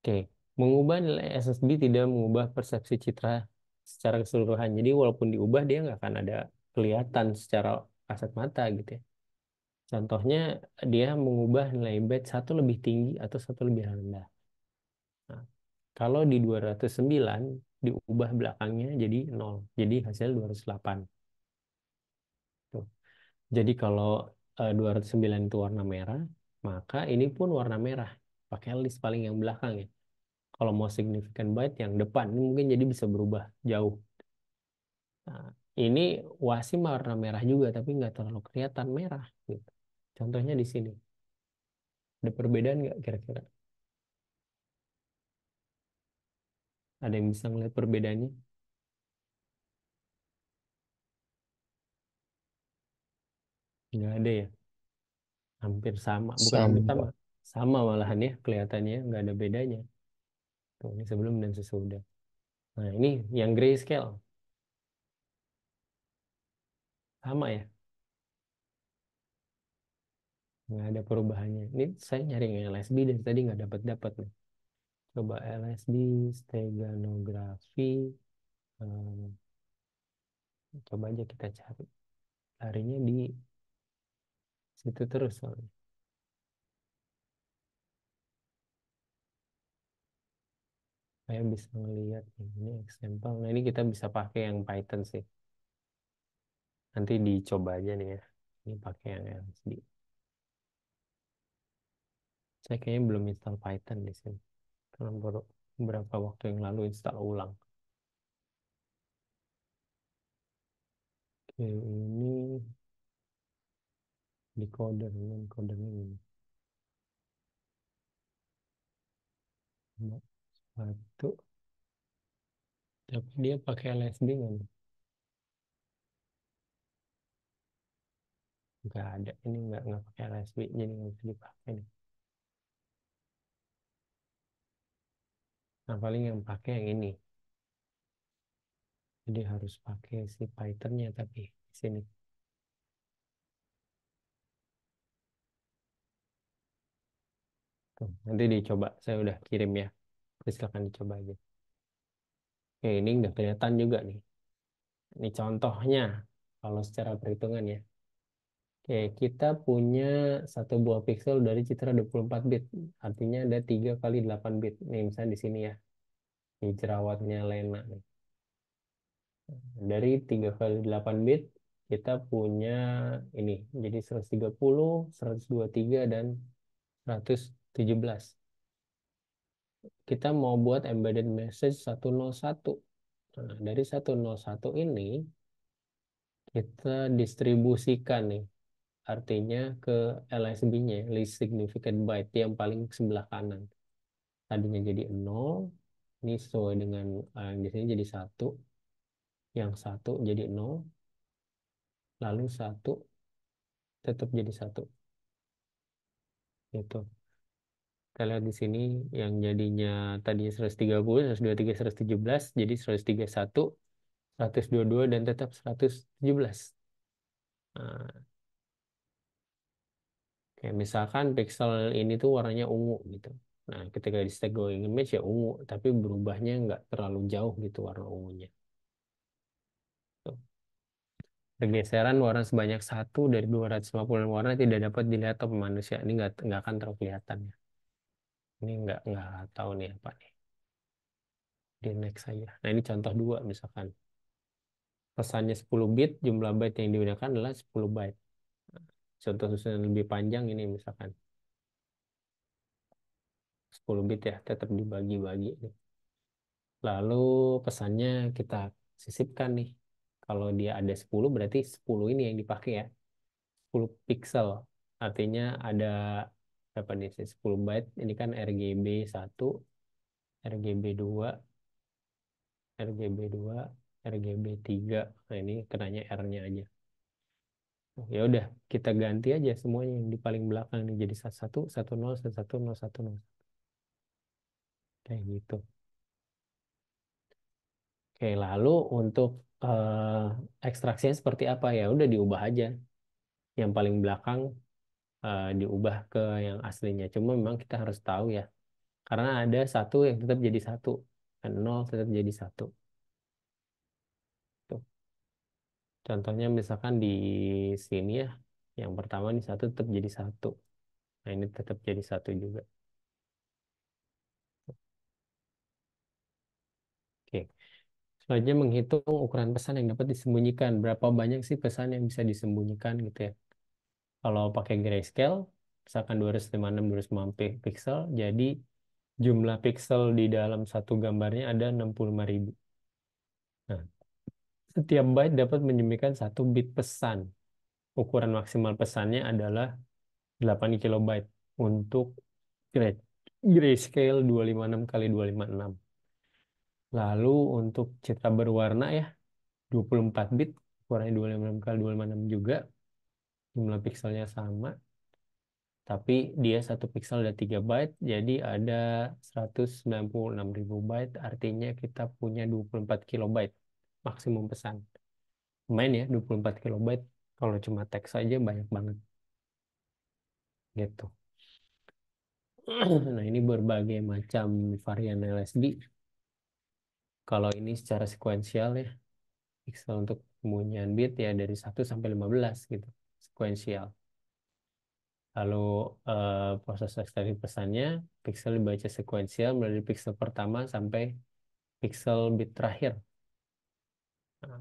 Oke, mengubah nilai SSB tidak mengubah persepsi citra secara keseluruhan. Jadi walaupun diubah dia nggak akan ada kelihatan secara kasat mata gitu ya. Contohnya dia mengubah nilai batch satu lebih tinggi atau satu lebih rendah. Nah, kalau di 209 diubah belakangnya jadi 0. Jadi hasil 208. Tuh. Jadi kalau 209 itu warna merah, maka ini pun warna merah. Pakai list paling yang belakang ya. Kalau mau significant byte yang depan, ini mungkin jadi bisa berubah jauh. Nah, ini wasim warna merah juga, tapi nggak terlalu kelihatan merah. Gitu. Contohnya di sini. Ada perbedaan nggak kira-kira? Ada yang bisa ngeliat perbedaannya? Nggak ada ya. Hampir sama. Bukan hampir sama. Sama. Sama malahan ya kelihatannya. Nggak ada bedanya. Tuh, ini sebelum dan sesudah. Nah, ini yang grayscale. Sama ya. Nggak ada perubahannya. Ini saya nyari yang LSB dari tadi nggak dapat-dapat nih. Coba LSB, steganografi. eh, Coba aja kita cari. Larinya di situ terus soalnya. Saya bisa ngelihat nih, ini example. Nah ini kita bisa pakai yang Python sih. Nanti dicoba aja nih ya. Ini pakai yang LSD. Saya kayaknya belum install Python di sini. Karena baru beberapa waktu yang lalu install ulang. Oke, ini decoder, encodernya ini. Satu, tapi dia pakai LSD nggak nih? Nggak ada. Ini nggak pakai LSD, jadi nggak bisa dipakai nih. Nah paling yang pakai yang ini. Jadi harus pakai si Pythonnya tapi. sini. Tuh, nanti dicoba. Saya udah kirim ya. Silakan dicoba aja. Oke, ini udah kelihatan juga nih. Ini contohnya kalau secara perhitungan ya. Oke, kita punya satu buah pixel dari citra 24 bit. Artinya ada 3 kali 8 bit. Nih, misalnya di sini ya. Di jerawatnya Lena nih. Dari 3 kali 8 bit, kita punya ini. Jadi 130, 123, dan 117. Kita mau buat embedded message 101. Nah, dari 101 ini, kita distribusikan nih. Artinya ke LSB-nya, least significant byte, yang paling sebelah kanan. Tadinya jadi 0, ini sesuai dengan yang di sini jadi 1, yang 1 jadi 0, lalu 1 tetap jadi 1. Itu. Kita lihat di sini yang jadinya tadinya 130, 123, 117, jadi 131, 122, dan tetap 117. Nah, kayak misalkan pixel ini tuh warnanya ungu gitu. Nah, ketika di stack going image ya ungu, tapi berubahnya nggak terlalu jauh gitu warna ungunya. Tuh. Pergeseran warna sebanyak 1 dari 256 warna tidak dapat dilihat oleh manusia. Ini nggak akan terlalu kelihatan ya. Ini nggak tahu nih apa nih. Di next saja. Nah, ini contoh dua misalkan. Pesannya 10 bit, jumlah byte yang digunakan adalah 10 byte. Contoh susunan lebih panjang ini misalkan 10 bit ya, tetap dibagi-bagi nih. Lalu pesannya kita sisipkan nih. Kalau dia ada 10 berarti 10 ini yang dipakai ya. 10 pixel. Artinya ada berapa nih sih? 10 byte. Ini kan RGB 1, RGB 2, RGB 2, RGB 3. Nah, ini kenanya R-nya aja. Ya udah, kita ganti aja semuanya yang di paling belakang nih jadi 11, 10, 11, 01, 01. Kayak gitu. Oke, lalu untuk ekstraksinya seperti apa ya? Udah diubah aja. Yang paling belakang diubah ke yang aslinya. Cuma memang kita harus tahu ya, karena ada satu yang tetap jadi satu, dan nol tetap jadi satu. Tuh. Contohnya misalkan di sini ya, yang pertama di satu tetap jadi satu. Nah ini tetap jadi satu juga. Oke. Selanjutnya menghitung ukuran pesan yang dapat disembunyikan. Berapa banyak sih pesan yang bisa disembunyikan gitu ya? Kalau pakai grayscale, misalkan 256, 256 pixel, jadi jumlah pixel di dalam satu gambarnya ada 65.000. Nah, setiap byte dapat menyembunyikan 1 bit pesan. Ukuran maksimal pesannya adalah 8 kilobyte untuk gray, grayscale 256 kali 256. Lalu untuk citra berwarna ya, 24 bit, ukurannya 256 kali 256 juga, jumlah pixelnya sama, tapi dia 1 pixel ada 3 byte, jadi ada 196.000 byte, artinya kita punya 24 kilobyte maksimum pesan. Main ya, 24 kilobyte, kalau cuma teks saja banyak banget gitu. Nah, ini berbagai macam varian LSD. Kalau ini secara sekuensial ya, pixel untuk pembunyian bit ya dari 1 sampai 15 gitu, sekuensial. Lalu proses ekstraksi pesannya, pixel dibaca sekuensial dari pixel pertama sampai pixel bit terakhir. Nah,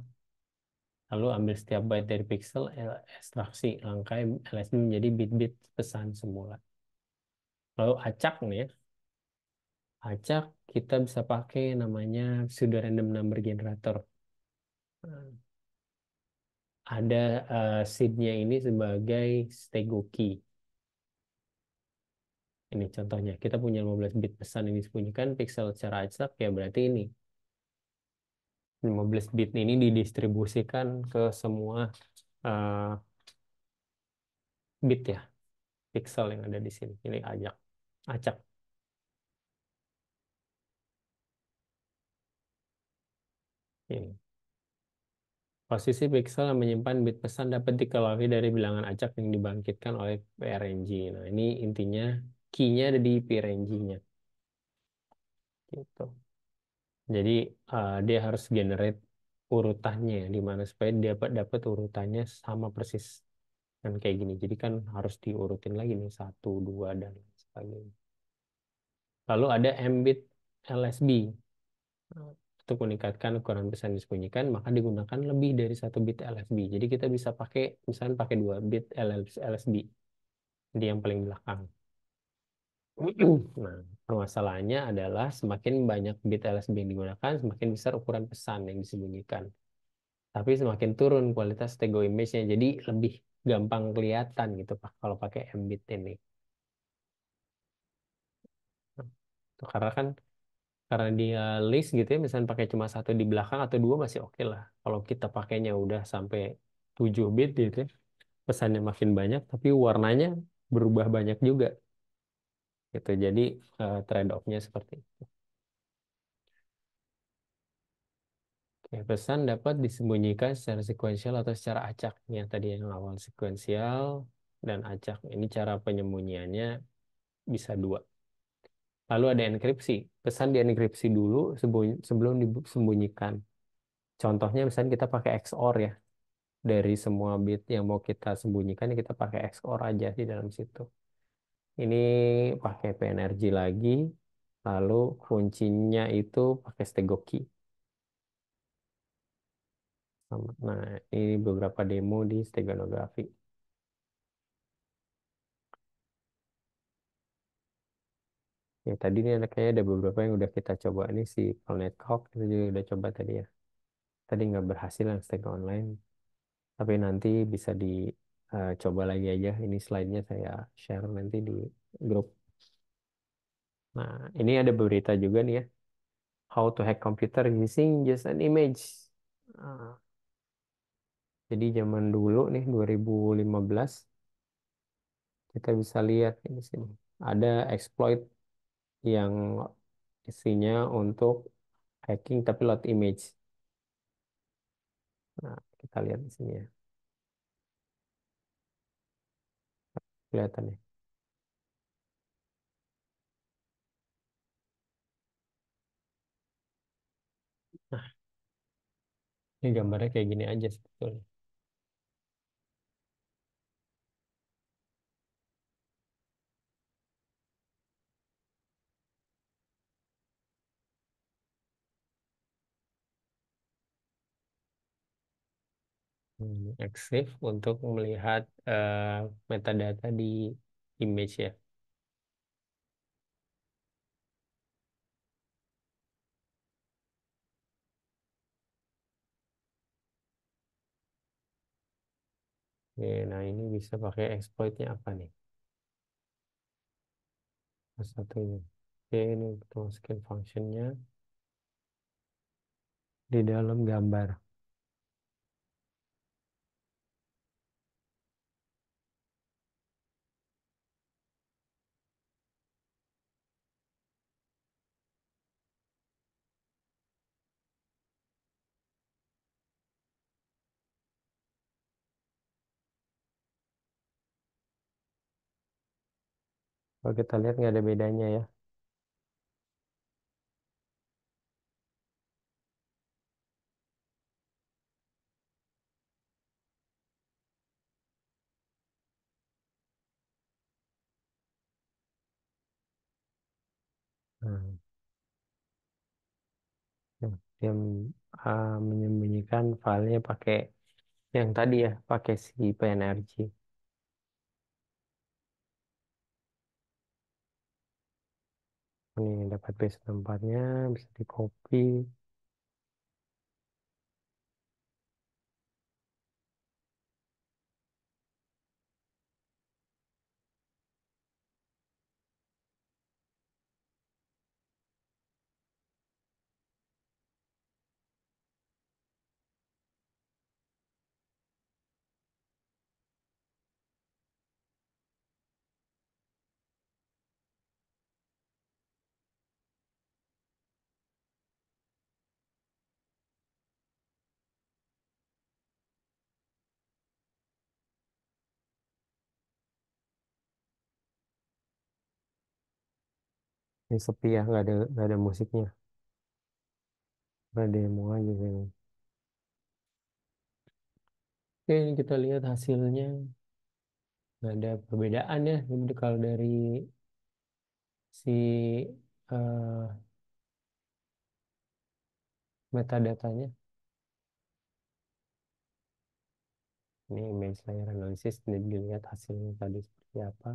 lalu ambil setiap byte dari pixel, ekstraksi rangkai LSD menjadi bit-bit pesan semula. Lalu acak nih ya, acak kita bisa pakai namanya pseudo random number generator. Nah, ada seed-nya ini sebagai stego key. Ini contohnya, kita punya 15 bit pesan yang disembunyikan pixel secara acak, ya berarti ini 15 bit ini didistribusikan ke semua eh, bit ya, pixel yang ada di sini. Ini acak. Acak. Ini. Posisi pixel yang menyimpan bit pesan dapat diketahui dari bilangan acak yang dibangkitkan oleh PRNG. Nah, ini intinya key-nya ada di PRNG-nya. Gitu. Jadi dia harus generate urutannya di mana supaya dia dapat dapat urutannya sama persis kan kayak gini. Jadi kan harus diurutin lagi nih satu, dua dan lain sebagainya. Lalu ada mbit LSB. Untuk meningkatkan ukuran pesan yang disembunyikan, maka digunakan lebih dari satu bit LSB. Jadi kita bisa pakai, misalnya pakai dua bit LSB di yang paling belakang. Nah, permasalahannya adalah semakin banyak bit LSB yang digunakan, semakin besar ukuran pesan yang disembunyikan. Tapi semakin turun kualitas stego image-nya, jadi lebih gampang kelihatan gitu Pak kalau pakai mbit ini. Nah, itu karena dia list gitu ya, misalnya pakai cuma satu di belakang atau dua masih oke lah. Kalau kita pakainya udah sampai 7 bit gitu ya, pesannya makin banyak, tapi warnanya berubah banyak juga gitu. Jadi trade-off-nya seperti itu. Oke, pesan dapat disembunyikan secara sekuensial atau secara acak. Ini yang tadi yang awal sekuensial dan acak. Ini cara penyembunyiannya bisa dua. Lalu ada enkripsi. Pesan dienkripsi dulu sebelum disembunyikan. Contohnya misalnya kita pakai XOR ya. Dari semua bit yang mau kita sembunyikan kita pakai XOR aja di dalam situ. Ini pakai PNRG lagi, lalu kuncinya itu pakai Stegoki. Nah, ini beberapa demo di steganografi. Ya, tadi ini ada kayaknya ada beberapa yang udah kita coba. Ini si Planet Hawk itu juga udah coba tadi ya. Tadi nggak berhasil yang stego online, tapi nanti bisa dicoba lagi aja. Ini slide-nya saya share nanti di grup. Nah, ini ada berita juga nih ya. How to hack computer using just an image. Ah, jadi zaman dulu nih 2015 kita bisa lihat ini sini. Ada exploit yang isinya untuk hacking tapi lewat image. Nah, kita lihat di sini ya. Kelihatan ya. Nah, ini gambarnya kayak gini aja sebetulnya. Exif untuk melihat metadata di image ya. Oke, nah ini bisa pakai exploitnya apa nih? Salah satunya. Oke, ini kita masukin functionnya di dalam gambar. Kalau kita lihat nggak ada bedanya ya. Nah, ya, dia menyembunyikan filenya pakai yang tadi ya, pakai si PNRG. Ini dapat base tempatnya, bisa di copy. Ini sepi ya, nggak ada musiknya. Nggak demo aja sih. Oke, ini kita lihat hasilnya. Nggak ada perbedaan ya. Jadi kalau dari si eh, metadatanya, ini image layer analysis, ini dilihat hasilnya tadi seperti apa.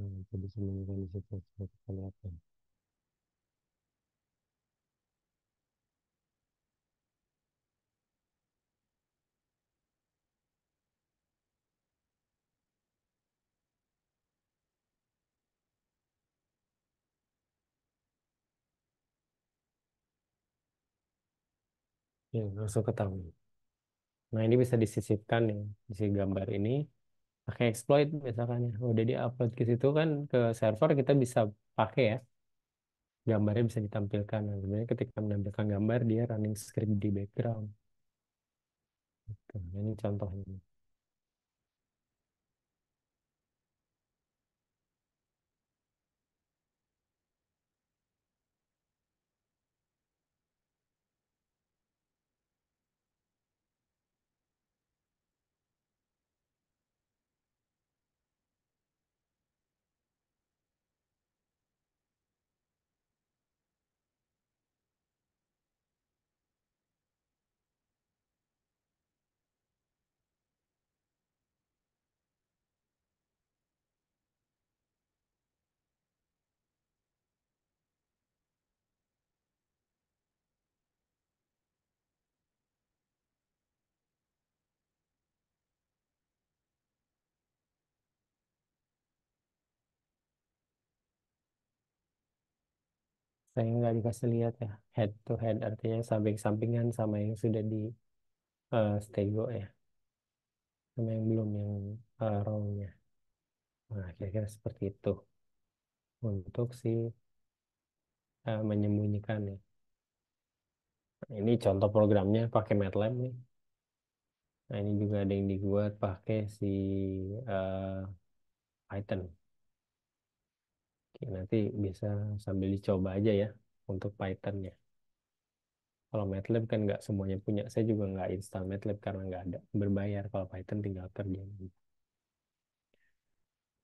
Kita bisa menemukan di situ. Coba kita lihat ya. Ya, langsung ketahui. Nah, ini bisa disisipkan ya, isi gambar ini pakai exploit misalkan ya. Udah di-upload ke situ kan ke server kita bisa pakai ya. Gambarnya bisa ditampilkan. Nah, sebenarnya ketika menampilkan gambar dia running script di background. Tuh, ini contohnya. Saya nggak dikasih lihat ya head to head artinya samping-sampingan sama yang sudah di stego ya, sama yang belum yang raw-nya. Nah, kira-kira seperti itu untuk si menyembunyikan ya. Nah, ini contoh programnya pakai MATLAB nih. Nah, ini juga ada yang dibuat pakai si eh, Python. Oke, nanti bisa sambil dicoba aja ya untuk Python ya. Kalau MATLAB kan nggak semuanya punya. Saya juga nggak install MATLAB karena nggak ada berbayar. Kalau Python tinggal kerja.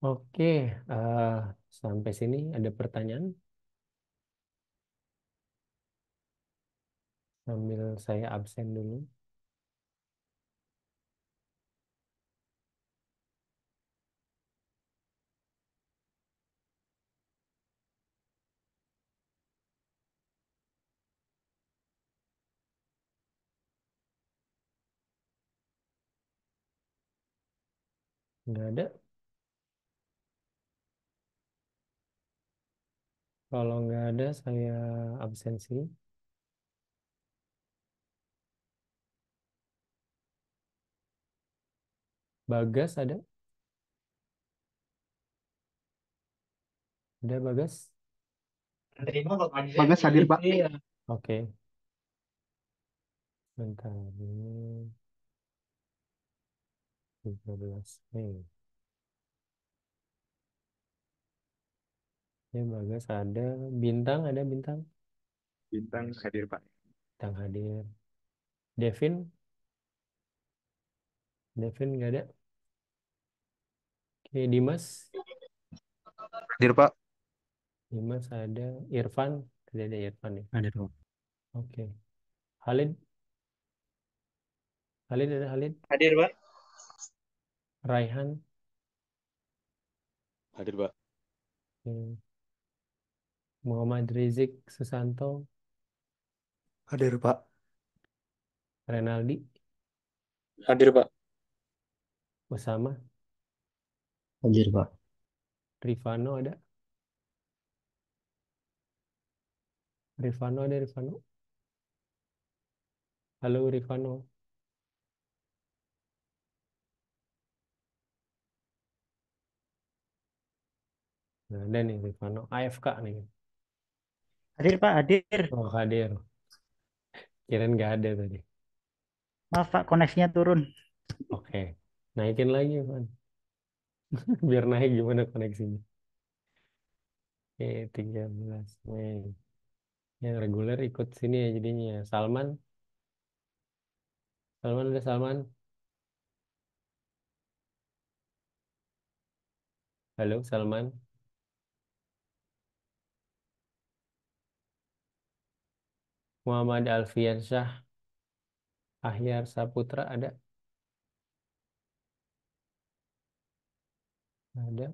Oke, eh, sampai sini ada pertanyaan sambil saya absen dulu. Nggak ada. Kalau nggak ada, saya absensi. Bagas ada? Ada Bagas? Bagas hadir, Pak. Iya. Oke, bentar. Ini 13 Mei. Ya, Bagas ada. Bintang ada Bintang. Bintang hadir, Pak. Bintang hadir. Devin? Devin nggak ada. Oke, Dimas? Hadir, Pak. Dimas ada. Irfan? Tidak ada Irfan ya. Ada tuh. Oke. Halid? Halid ada Halid? Hadir, Pak. Raihan? Hadir, Pak. Oke. Muhammad Rizik Susanto? Hadir, Pak. Renaldi? Hadir, Pak. Usama, Hadir, Pak. Rifano ada? Rifano ada, Rifano? Halo, Rifano. Nah, ada nih Rifano. AFK nih. Hadir Pak, hadir. Oh, hadir. Kirain nggak ada tadi. Maaf Pak, koneksinya turun. Oke. Naikin lagi, Van. Biar naik gimana koneksinya. Oke, 13 Mei. Yang reguler ikut sini ya jadinya. Salman. Salman ada Salman. Halo, Salman. Muhammad Alfian Syah. Ahyar Saputra ada? Ada.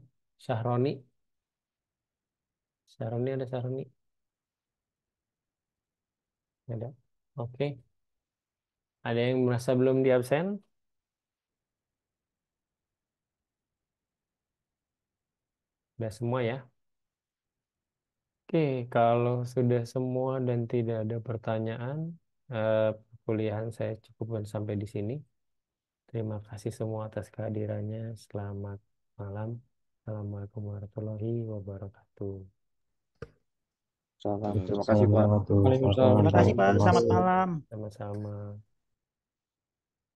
Syahroni. Syahroni ada Syahroni. Ada. Oke. Ada yang merasa belum di absen? Sudah semua ya. Oke, kalau sudah semua dan tidak ada pertanyaan, kuliahan saya cukupkan sampai di sini. Terima kasih semua atas kehadirannya. Selamat malam. Assalamualaikum warahmatullahi wabarakatuh. Salam. Terima kasih, Waalaikumsalam Pak. warahmatullahi Waalaikumsalam. wabarakatuh. Terima kasih Pak, Terima selamat kasih. malam. Sama-sama.